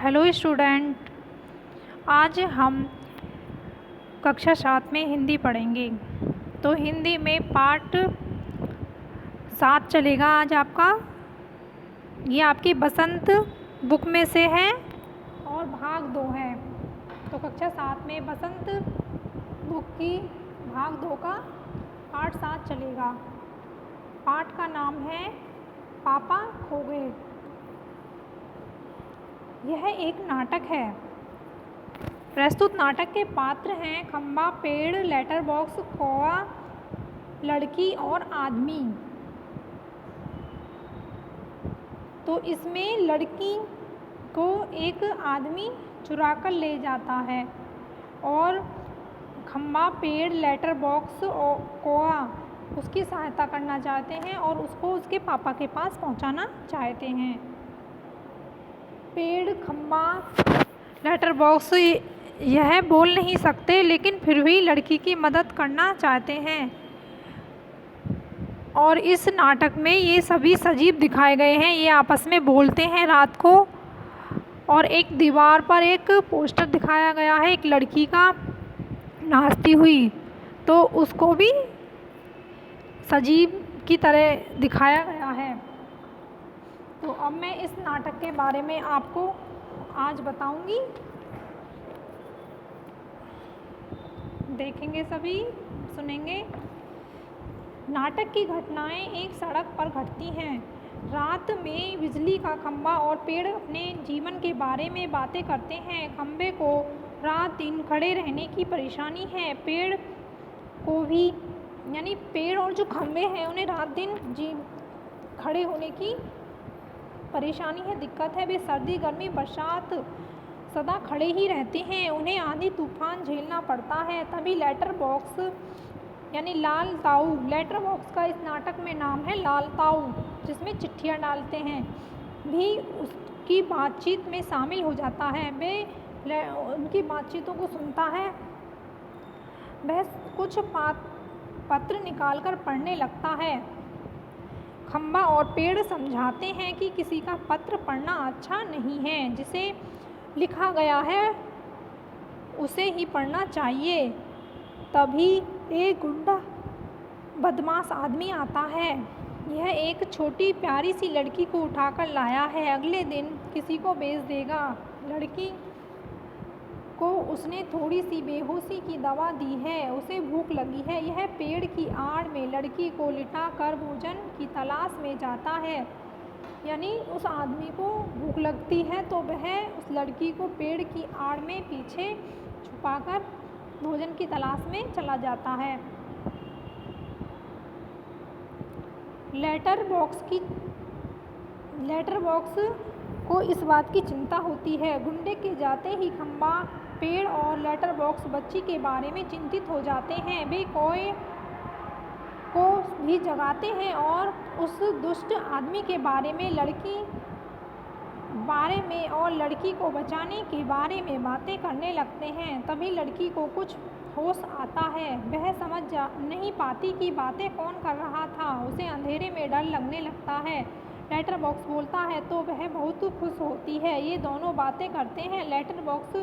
Hello student, आज हम कक्षा 7 में हिंदी पढ़ेंगे। तो हिंदी में पार्ट 7 चलेगा आज आपका। ये आपकी बसंत बुक में से है और भाग 2 है। तो कक्षा 7 में बसंत बुक की भाग 2 का पार्ट 7 चलेगा। पार्ट का नाम है पापा खो गए। यह एक नाटक है। प्रस्तुत नाटक के पात्र हैं खंबा, पेड़, लेटर बॉक्स, कौवा, लड़की और आदमी। तो इसमें लड़की को एक आदमी चुरा कर ले जाता है और खंबा, पेड़, लेटर बॉक्स और कौवा उसकी सहायता करना चाहते हैं और उसको उसके पापा के पास पहुंचाना चाहते हैं। पेड़, खंबा, लेटर बॉक्स यह बोल नहीं सकते, लेकिन फिर भी लड़की की मदद करना चाहते हैं। और इस नाटक में ये सभी सजीव दिखाए गए हैं। ये आपस में बोलते हैं रात को। और एक दीवार पर एक पोस्टर दिखाया गया है एक लड़की का नाचती हुई, तो उसको भी सजीव की तरह दिखाया गया है। तो अब मैं इस नाटक के बारे में आपको आज बताऊंगी। देखेंगे, सभी सुनेंगे। नाटक की घटनाएं एक सड़क पर घटती हैं। रात में बिजली का खंबा और पेड़ अपने जीवन के बारे में बातें करते हैं। खंबे को रात दिन खड़े रहने की परेशानी है। पेड़ को भी, यानी पेड़ और जो खंबे हैं उन्हें रात दिन खड़े होने की परेशानी है, दिक्कत है। वे सर्दी, गर्मी, बरसात सदा खड़े ही रहते हैं। उन्हें आंधी तूफान झेलना पड़ता है। तभी लेटर बॉक्स यानी लाल ताऊ, लेटर बॉक्स का इस नाटक में नाम है लाल ताऊ, जिसमें चिट्ठियाँ डालते हैं, भी उसकी बातचीत में शामिल हो जाता है। वे उनकी बातचीतों को सुनता है। वह कुछ पत्र निकालकर पढ़ने लगता है। खंबा और पेड़ समझाते हैं कि किसी का पत्र पढ़ना अच्छा नहीं है। जिसे लिखा गया है उसे ही पढ़ना चाहिए। तभी एक गुंडा बदमाश आदमी आता है। यह एक छोटी प्यारी सी लड़की को उठाकर लाया है। अगले दिन किसी को बेच देगा। लड़की को उसने थोड़ी सी बेहोशी की दवा दी है। उसे भूख लगी है। यह पेड़ की आड़ में लड़की को लिटा कर भोजन की तलाश में जाता है। यानी उस आदमी को भूख लगती है तो वह उस लड़की को पेड़ की आड़ में पीछे छुपाकर भोजन की तलाश में चला जाता है। लेटर बॉक्स को इस बात की चिंता होती है। गुंडे के जाते ही खंबा, पेड़ और लेटर बॉक्स बच्ची के बारे में चिंतित हो जाते हैं। वे कौवे को भी जगाते हैं और उस दुष्ट आदमी के बारे में और लड़की को बचाने के बारे में बातें करने लगते हैं। तभी लड़की को कुछ होश आता है। वह समझ नहीं पाती कि बातें कौन कर रहा था। उसे अंधेरे में डर लगने लगता है। लेटर बॉक्स बोलता है तो वह बहुत खुश होती है। ये दोनों बातें करते हैं। लेटर बॉक्स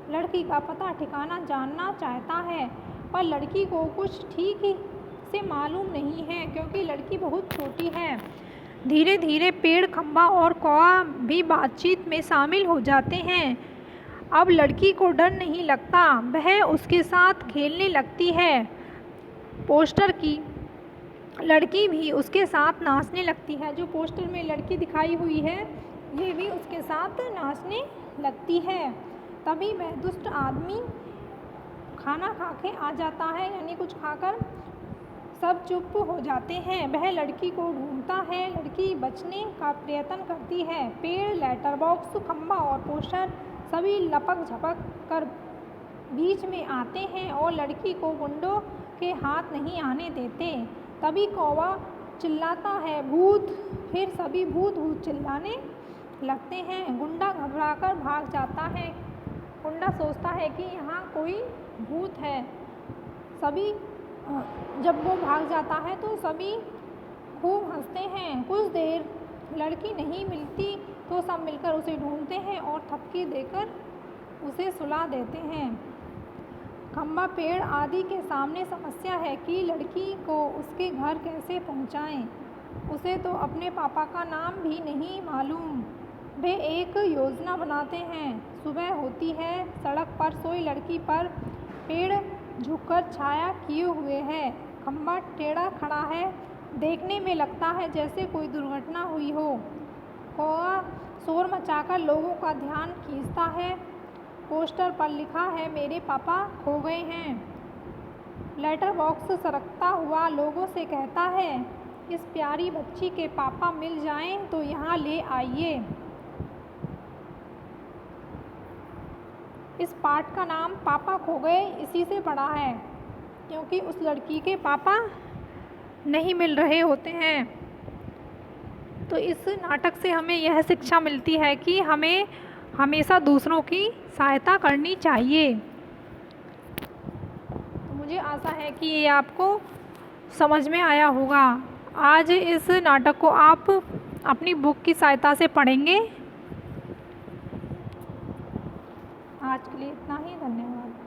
लड़की का पता ठिकाना जानना चाहता है, पर लड़की को कुछ ठीक से मालूम नहीं है, क्योंकि लड़की बहुत छोटी है। धीरे धीरे पेड़, खंबा और कौवा भी बातचीत में शामिल हो जाते हैं। अब लड़की को डर नहीं लगता। वह उसके साथ खेलने लगती है। पोस्टर की लड़की भी उसके साथ नाचने लगती है। जो पोस्टर में लड़की दिखाई हुई है ये भी उसके साथ नाचने लगती है। तभी वह दुष्ट आदमी खाना खा के आ जाता है, यानी कुछ खाकर सब चुप हो जाते हैं। वह लड़की को ढूंढता है। लड़की बचने का प्रयत्न करती है। पेड़, लेटर बॉक्स, खंबा और पोस्टर सभी लपक झपक कर बीच में आते हैं और लड़की को गुंडों के हाथ नहीं आने देते। तभी कौवा चिल्लाता है, भूत! फिर सभी भूत भूत चिल्लाने लगते हैं। गुंडा घबराकर भाग जाता है। गुंडा सोचता है कि यहाँ कोई भूत है। सभी जब वो भाग जाता है तो सभी खूब हंसते हैं। कुछ देर लड़की नहीं मिलती तो सब मिलकर उसे ढूंढते हैं और थपकी देकर उसे सुला देते हैं। खम्बा पेड़ आदि के सामने समस्या है कि लड़की को उसके घर कैसे पहुंचाएं। उसे तो अपने पापा का नाम भी नहीं मालूम। वे एक योजना बनाते हैं। सुबह होती है, सड़क पर सोई लड़की पर पेड़ झुककर छाया किए हुए है। खम्बा टेढ़ा खड़ा है, देखने में लगता है जैसे कोई दुर्घटना हुई हो। कौआ शोर मचाकर लोगों का ध्यान खींचता है। पोस्टर पर लिखा है, मेरे पापा खो गए हैं। लेटर बॉक्स सरकता हुआ लोगों से कहता है, इस प्यारी बच्ची के पापा मिल जाएं तो यहाँ ले आइए। इस पाठ का नाम पापा खो गए इसी से पड़ा है, क्योंकि उस लड़की के पापा नहीं मिल रहे होते हैं। तो इस नाटक से हमें यह शिक्षा मिलती है कि हमें हमेशा दूसरों की सहायता करनी चाहिए। तो मुझे आशा है कि ये आपको समझ में आया होगा। आज इस नाटक को आप अपनी बुक की सहायता से पढ़ेंगे। आज के लिए इतना ही, धन्यवाद।